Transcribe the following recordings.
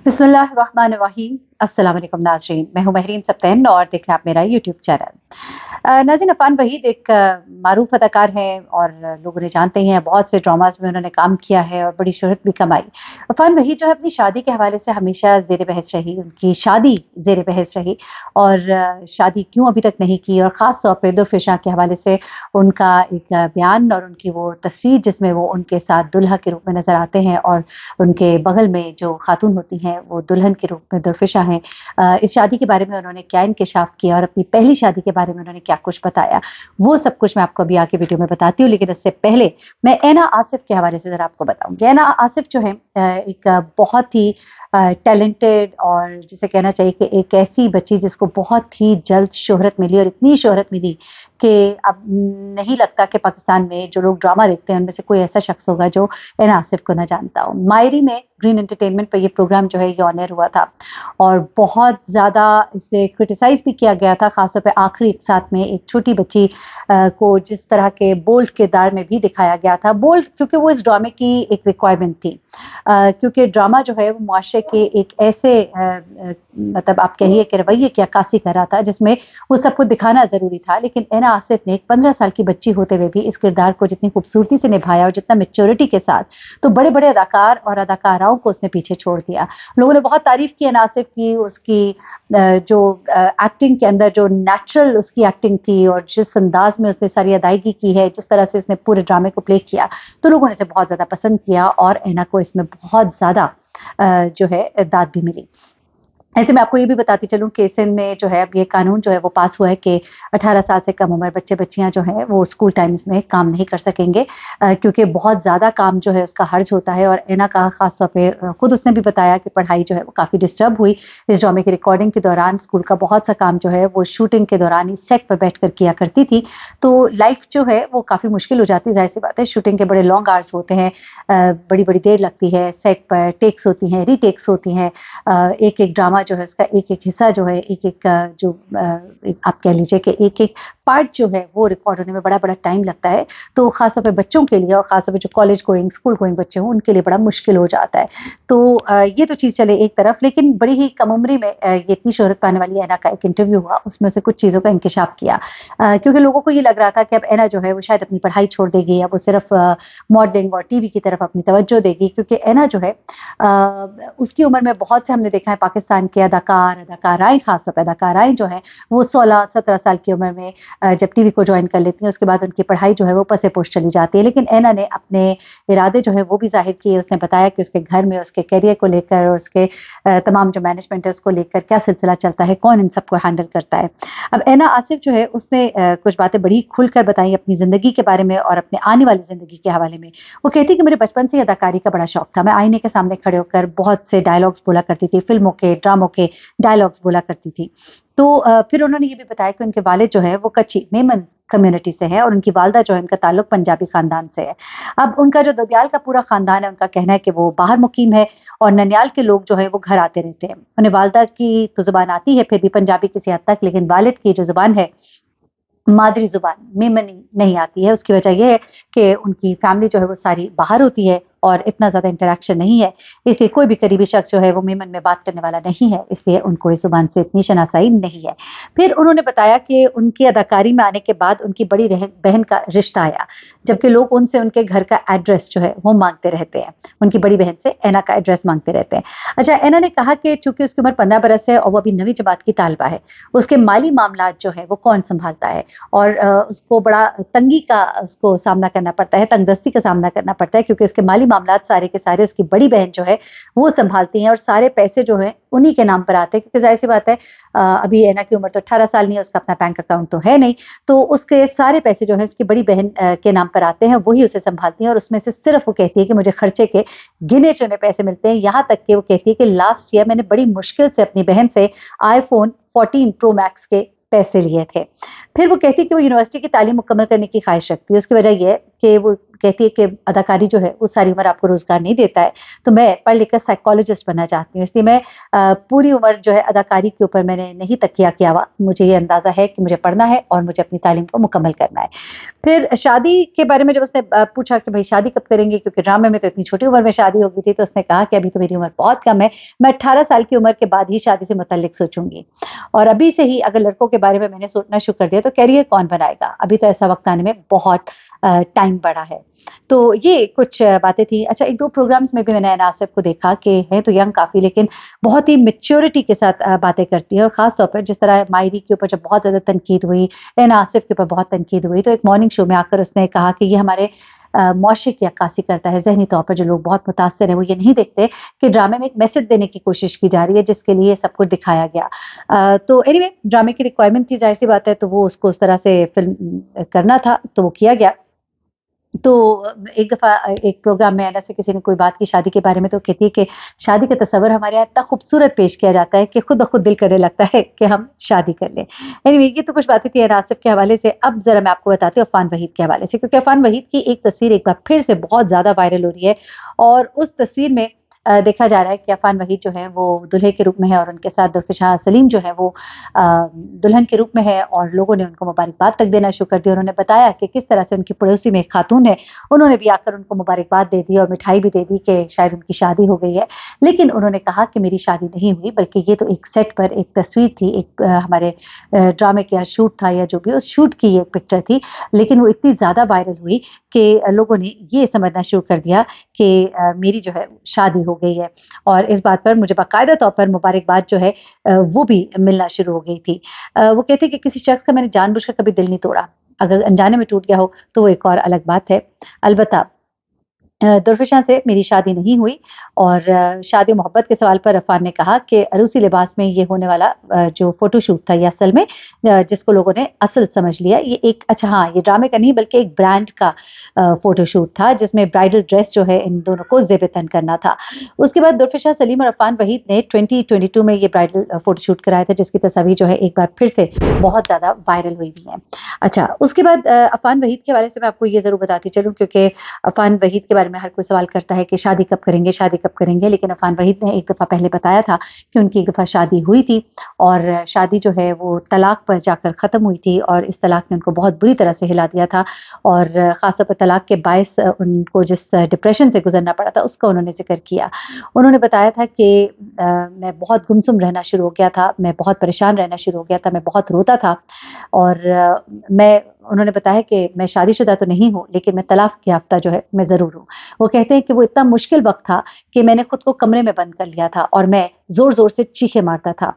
बिस्मिल्लाहिर्रहमानिर्रहीम। अस्सलाम वालेकुम नाज़रीन, मैं हूँ महरीन सब्तैन और देख रहे हैं आप मेरा यूट्यूब चैनल। नाज़रीन, अफ़ान वहीद एक मारूफ़ अदाकार हैं और लोग उन्हें जानते ही हैं, बहुत से ड्रामाज़ में उन्होंने काम किया है और बड़ी शोहरत भी कमाई। अफ़ान वहीद जो है अपनी शादी के हवाले से हमेशा ज़ेर बहस रही, उनकी शादी ज़ेर बहस रही और शादी क्यों अभी तक नहीं की, और ख़ास तौर पे दुर्फ़िशा के हवाले से उनका एक बयान और उनकी वो तस्वीर जिसमें वो उनके साथ दुल्हा के रूप में नज़र आते हैं और उनके बगल में जो खातून होती हैं वो दुल्हन के रूप में दुर्फ़िशा हैं। इस शादी के बारे में उन्होंने क्या इंकिशाफ़ किया और अपनी पहली शादी के बारे में उन्होंने क्या कुछ बताया, वो सब कुछ मैं आपको अभी आगे वीडियो में बताती हूँ। लेकिन उससे पहले मैं ऐना आसिफ़ के हवाले से ज़रा आपको बताऊँगी। ऐना आसिफ़ जो है एक बहुत ही टैलेंटेड और जिसे कहना चाहिए कि एक ऐसी बच्ची जिसको बहुत ही जल्द शोहरत मिली और इतनी शोहरत मिली कि अब नहीं लगता कि पाकिस्तान में जो लोग ड्रामा देखते हैं उनमें से कोई ऐसा शख्स होगा जो ऐना आसिफ़ को ना जानता हो। मायरी में ग्रीन एंटरटेनमेंट पर ये प्रोग्राम जो है ये ऑन एयर हुआ था और बहुत ज़्यादा इसे क्रिटिसाइज़ भी किया गया था, ख़ासतौर पे आखिरी एक साथ में एक छोटी बच्ची को जिस तरह के बोल्ड किरदार में भी दिखाया गया था। बोल्ड क्योंकि वो इस ड्रामे की एक रिक्वायरमेंट थी, क्योंकि ड्रामा जो है वो मुआशरे के एक ऐसे मतलब आप कहिए कि रवैये की अक्कासी कर रहा था जिसमें वो सब कुछ दिखाना ज़रूरी था। लेकिन ऐना आसिफ़ ने एक 15 साल की बच्ची होते हुए भी इस किरदार को जितनी खूबसूरती से निभाया और जितना मैच्योरिटी के साथ, तो बड़े-बड़े अदाकार और अदाकाराओं को उसने पीछे छोड़ दिया। लोगों ने बहुत तारीफ़ की ऐना आसिफ़ की, उसकी जो एक्टिंग के अंदर जो नेचुरल उसकी एक्टिंग थी और जिस अंदाज़ में उसने सारी अदायगी की है, जिस तरह से इसने पूरे ड्रामे को प्ले किया, तो लोगों ने इसे बहुत ज़्यादा पसंद किया और ऐना को इसमें बहुत ज़्यादा जो है दाद भी मिली। ऐसे मैं आपको ये भी बताती चलूँ कि सिंध में जो है अब ये कानून जो है वो पास हुआ है कि 18 साल से कम उम्र बच्चे-बच्चियाँ जो हैं वो स्कूल टाइम्स में काम नहीं कर सकेंगे, क्योंकि बहुत ज़्यादा काम जो है उसका हर्ज होता है। और ऐना का ख़ास तौर पे खुद उसने भी बताया कि पढ़ाई जो है वो काफ़ी डिस्टर्ब हुई इस ड्रामे की रिकॉर्डिंग के दौरान। स्कूल का बहुत सा काम जो है वो शूटिंग के दौरान ही सेट पर बैठकर किया करती थी, तो लाइफ़ जो है वो काफ़ी मुश्किल हो जाती है। ज़ाहिर-सी बात है, शूटिंग के बड़े लॉन्ग आवर्स होते हैं, बड़ी-बड़ी देर लगती है, सेट पर टेक्स होती हैं, रीटेक्स होती हैं। एक-एक ड्रामा जो है उसका एक-एक हिस्सा जो है, एक-एक जो एक आप कह लीजिए कि एक-एक पार्ट जो है वो रिकॉर्ड होने में बड़ा-बड़ा टाइम लगता है। तो ख़ास तौर पे बच्चों के लिए और ख़ास तौर पे जो कॉलेज गोइंग, स्कूल गोइंग बच्चे हों उनके लिए बड़ा मुश्किल हो जाता है। तो ये तो चीज़ चले एक तरफ, लेकिन बड़ी ही कम उम्री में ये इतनी शोहरत पाने वाली ऐना का एक इंटरव्यू हुआ, उसमें से कुछ चीज़ों का इंकिशाफ़ किया। क्योंकि लोगों को ये लग रहा था कि अब ऐना जो है वो शायद अपनी पढ़ाई छोड़ देगी, अब वो सिर्फ़ मॉडलिंग और टीवी की तरफ अपनी तवज्जो देगी, क्योंकि ऐना जो है उसकी उम्र में बहुत से हमने देखा है पाकिस्तान के अदाकार, अदाकाराएँ, ख़ास तौर पे अदाकाराएँ जो हैं वो 16-17 साल की उम्र में जब टीवी को जॉइन कर लेती हैं, उसके बाद उनकी पढ़ाई जो है वो पसे-पोश चली जाती है। लेकिन ऐना ने अपने इरादे जो है वो भी ज़ाहिर किए। उसने बताया कि उसके घर में उसके करियर को लेकर और उसके तमाम जो मैनेजमेंट है उसको लेकर क्या सिलसिला चलता है, कौन इन सबको हैंडल करता है। अब ऐना आसिफ़ जो है उसने कुछ बातें बड़ी खुलकर बताई अपनी ज़िंदगी के बारे में और अपने आने वाली ज़िंदगी के हवाले में। वो कहती है कि मुझे बचपन से ही अदाकारी का बड़ा शौक था। मैं आईने के सामने खड़े होकर बहुत से डायलॉग्स बोला करती थी, फ़िल्मों के, ड्रामों के डायलॉग्स बोला करती थी। तो फिर उन्होंने ये भी बताया कि उनके वालिद जो है वो कच्ची, मेमन कम्युनिटी से है और उनकी वालिदा जो है उनका ताल्लुक पंजाबी ख़ानदान से है। अब उनका जो ददियाल का पूरा ख़ानदान है, उनका कहना है कि वो बाहर मुक़ीम है और ननियाल के लोग जो है वो घर आते रहते हैं। उन्हें वालिदा की तो ज़ुबान आती है फिर भी पंजाबी किसी हद तक, लेकिन वालिद की जो ज़ुबान है, मादरी ज़ुबान मेमनी नहीं आती है। उसकी वजह ये है कि उनकी फैमिली जो है वो सारी बाहर होती है और इतना ज़्यादा इंटरैक्शन नहीं है, इसलिए कोई भी करीबी शख्स जो है वो मेमन में बात करने वाला नहीं है, इसलिए उनको इस ज़ुबान से इतनी शनासाई नहीं है। फिर उन्होंने बताया कि उनकी अदाकारी में आने के बाद उनकी बड़ी बहन का रिश्ता आया, जबकि लोग उनसे उनके घर का एड्रेस जो है वो माँगते रहते हैं। उनकी बड़ी बहन से ऐना का एड्रेस माँगते रहते हैं। अच्छा, ऐना ने कहा कि चूँकि उसकी उम्र 15 बरस है और वो अभी 9वीं जमात की तालिबा है, उसके माली मामलात जो है वो कौन सँभालता है और उसको बड़ा तंगी का उसको सामना करना पड़ता है, तंगदस्ती का सामना करना पड़ता है, क्योंकि उसके माली मामलात सारे के सारे उसकी बड़ी बहन जो है वो सँभालती हैं और सारे पैसे जो हैं उन्हीं के नाम पर आते हैं, क्योंकि ज़ाहिर-सी बात है अभी ऐना की उम्र तो 18 साल नहीं है, उसका अपना बैंक अकाउंट तो है नहीं, तो उसके सारे पैसे जो हैं उसकी बड़ी बहन के नाम पर आते हैं, वही उसे सँभालती हैं और उसमें से सिर्फ़ वो कहती है कि मुझे खर्चे के गिने-चुने पैसे मिलते हैं। यहाँ तक कि वो कहती है कि लास्ट ईयर मैंने बड़ी मुश्किल से अपनी बहन से iPhone 14 प्रो मैक्स के पैसे लिए थे। फिर वो कहती है कि वो यूनिवर्सिटी की तालीम मुकम्मल करने की ख़्वाहिश रखती है। उसकी वजह ये है کہ وہ کہتی ہے کہ اداکاری جو ہے وہ ساری عمر آپ کو روزگار نہیں دیتا ہے، تو میں پڑھ لکھ کر سائیکالوجسٹ بننا چاہتی ہوں، اس لیے میں پوری عمر جو ہے اداکاری کے اوپر میں نے نہیں تکیہ کیا ہوا، مجھے یہ اندازہ ہے کہ مجھے پڑھنا ہے اور مجھے اپنی تعلیم کو مکمل کرنا ہے۔ پھر شادی کے بارے میں جب اس نے پوچھا کہ بھائی شادی کب کریں گے، کیونکہ ڈرامے میں تو اتنی چھوٹی عمر میں شادی ہو گئی تھی، تو اس نے کہا کہ ابھی تو میری عمر بہت کم ہے، میں 18 سال کی عمر کے بعد ہی شادی سے متعلق سوچوں گی، اور ابھی سے ہی اگر لڑکوں کے بارے میں نے سوچنا شروع کر دیا تو کیریئر کون بنائے گا، ابھی تو ایسا وقت آنے میں بہت ٹائم بڑا ہے۔ تو یہ کچھ باتیں تھیں۔ اچھا، ایک دو پروگرامز میں بھی میں نے اینا آصف کو دیکھا کہ ہے تو ینگ کافی، لیکن بہت ہی میچورٹی کے ساتھ باتیں کرتی ہے، اور خاص طور پر جس طرح مائری کے اوپر جب بہت زیادہ تنقید ہوئی، اینا آصف کے اوپر بہت تنقید ہوئی، تو ایک مارننگ شو میں آ کر اس نے کہا کہ یہ ہمارے معاشرے کی عکاسی کرتا ہے، ذہنی طور پر جو لوگ بہت متاثر ہیں وہ یہ نہیں دیکھتے کہ ڈرامے میں ایک میسج دینے کی کوشش کی جا رہی ہے جس کے لیے سب کچھ دکھایا گیا۔ تو اینی وے ڈرامے کی ریکوائرمنٹ تھی، ظاہر سی بات ہے، تو وہ اس کو اس طرح سے فلم کرنا تھا تو وہ کیا گیا۔ تو ایک دفعہ ایک پروگرام میں اینا سے کسی نے کوئی بات کی شادی کے بارے میں، تو کہتی ہے کہ شادی کا تصور ہمارے یہاں اتنا خوبصورت پیش کیا جاتا ہے کہ خود بخود دل کرنے لگتا ہے کہ ہم شادی کر لیں۔ اینی یہ تو کچھ باتیں تھیں اینا آصف کے حوالے سے۔ اب ذرا میں آپ کو بتاتی ہوں عفان وحید کے حوالے سے، کیونکہ عفان وحید کی ایک تصویر ایک بار پھر سے بہت زیادہ وائرل ہو رہی ہے، اور اس تصویر میں دیکھا جا رہا ہے کہ عفان وحید جو ہے وہ دلہے کے روپ میں ہے، اور ان کے ساتھ درفشاں سلیم جو ہے وہ دلہن کے روپ میں ہے، اور لوگوں نے ان کو مبارکباد تک دینا شروع کر دیا۔ انہوں نے بتایا کہ کس طرح سے ان کی پڑوسی میں ایک خاتون ہے، انہوں نے بھی آ کر ان کو مبارکباد دے دی اور مٹھائی بھی دے دی کہ شاید ان کی شادی ہو گئی ہے، لیکن انہوں نے کہا کہ میری شادی نہیں ہوئی، بلکہ یہ تو ایک سیٹ پر ایک تصویر تھی، ایک ہمارے ڈرامے کا شوٹ تھا یا جو بھی اس شوٹ کی ایک پکچر تھی، لیکن وہ اتنی زیادہ وائرل ہوئی کہ لوگوں نے یہ سمجھنا شروع کر دیا کہ میری جو ہے شادی ہو گئی ہے، اور اس بات پر مجھے باقاعدہ طور پر مبارکباد جو ہے وہ بھی ملنا شروع ہو گئی تھی۔ وہ کہتے کہ کسی شخص کا میں نے جان بوجھ کر کبھی دل نہیں توڑا، اگر انجانے میں ٹوٹ گیا ہو تو وہ ایک اور الگ بات ہے۔ البتہ درفشاں سے میری شادی نہیں ہوئی، اور شادی و محبت کے سوال پر عفان نے کہا کہ عروسی لباس میں یہ ہونے والا جو فوٹو شوٹ تھا، یہ اصل میں جس کو لوگوں نے اصل سمجھ لیا، یہ ایک اچھا ہاں یہ ڈرامے کا نہیں بلکہ ایک برانڈ کا فوٹو شوٹ تھا، جس میں برائڈل ڈریس جو ہے ان دونوں کو زیب تن کرنا تھا۔ اس کے بعد درفشاں سلیم اور عفان وحید نے 2022 میں یہ برائڈل فوٹو شوٹ کرایا تھا، جس کی تصاویر جو ہے ایک بار پھر سے بہت زیادہ وائرل ہوئی بھی ہیں۔ اچھا، اس کے بعد عفان وحید کے حوالے سے میں آپ کو یہ ضرور بتاتی چلوں، کیونکہ عفان وحید کے بارے میں ہر کوئی سوال کرتا ہے کہ شادی کب کریں گے، شادی کب کریں گے، لیکن عفان وحید نے ایک دفعہ پہلے بتایا تھا کہ ان کی ایک دفعہ شادی ہوئی تھی، اور شادی جو ہے وہ طلاق پر جا کر ختم ہوئی تھی، اور اس طلاق نے ان کو بہت بری طرح سے ہلا دیا تھا، اور خاص طور پر طلاق کے باعث ان کو جس ڈپریشن سے گزرنا پڑا تھا اس کا انہوں نے ذکر کیا۔ انہوں نے بتایا تھا کہ میں بہت گمسم رہنا شروع ہو گیا تھا، میں بہت پریشان رہنا شروع ہو گیا تھا، میں بہت روتا تھا، اور انہوں نے بتایا کہ میں شادی شدہ تو نہیں ہوں، لیکن میں طلاق یافتہ جو ہے میں ضرور ہوں۔ وہ کہتے ہیں کہ وہ اتنا مشکل وقت تھا کہ میں نے خود کو کمرے میں بند کر لیا تھا، اور میں زور زور سے چیخیں مارتا تھا۔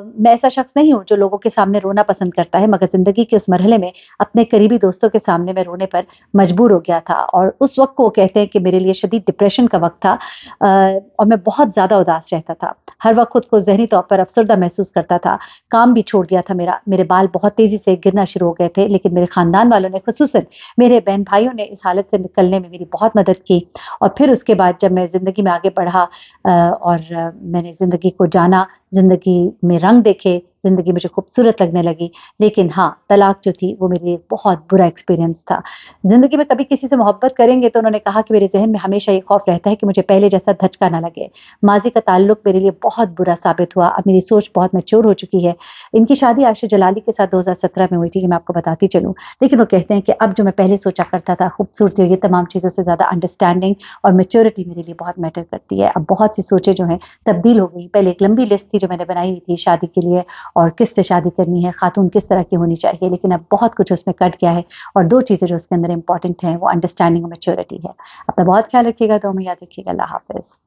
میں ایسا شخص نہیں ہوں جو لوگوں کے سامنے رونا پسند کرتا ہے، مگر زندگی کے اس مرحلے میں اپنے قریبی دوستوں کے سامنے میں رونے پر مجبور ہو گیا تھا، اور اس وقت کو وہ کہتے ہیں کہ میرے لیے شدید ڈپریشن کا وقت تھا، اور میں بہت زیادہ اداس رہتا تھا، ہر وقت خود کو ذہنی طور پر افسردہ محسوس کرتا تھا، کام بھی چھوڑ دیا تھا میرے بال بہت تیزی سے گرنا شروع ہو گئے تھے، لیکن میرے خاندان والوں نے، خصوصاً میرے بہن بھائیوں نے اس حالت سے نکلنے میں میری بہت مدد کی، اور پھر اس کے بعد جب میں زندگی میں آگے بڑھا اور میں نے زندگی کو جانا، زندگی میں رنگ دیکھے، زندگی مجھے خوبصورت لگنے لگی، لیکن ہاں طلاق جو تھی وہ میرے لیے بہت برا ایکسپیرینس تھا۔ زندگی میں کبھی کسی سے محبت کریں گے تو انہوں نے کہا کہ میرے ذہن میں ہمیشہ یہ خوف رہتا ہے کہ مجھے پہلے جیسا دھچکا نہ لگے۔ ماضی کا تعلق میرے لیے بہت برا ثابت ہوا، اب میری سوچ بہت میچور ہو چکی ہے۔ ان کی شادی عائشہ جلالی کے ساتھ 2017 میں ہوئی تھی، یہ میں آپ کو بتاتی چلوں، لیکن وہ کہتے ہیں کہ اب جو میں پہلے سوچا کرتا تھا خوبصورتی اور یہ تمام چیزوں سے زیادہ انڈرسٹینڈنگ اور میچورٹی میرے لیے بہت میٹر کرتی ہے۔ اب بہت سی سوچیں جو ہیں تبدیل ہو گئی، پہلے ایک لمبی لسٹ تھی جو میں نے بنائی ہوئی تھی شادی کے لیے، اور کس سے شادی کرنی ہے، خاتون کس طرح کی ہونی چاہیے، لیکن اب بہت کچھ اس میں کٹ گیا ہے، اور دو چیزیں جو اس کے اندر امپورٹنٹ ہیں وہ انڈرسٹینڈنگ اور میچورٹی ہے۔ اپنا بہت خیال رکھیے گا، دعا میں یاد رکھیے گا۔ اللہ حافظ۔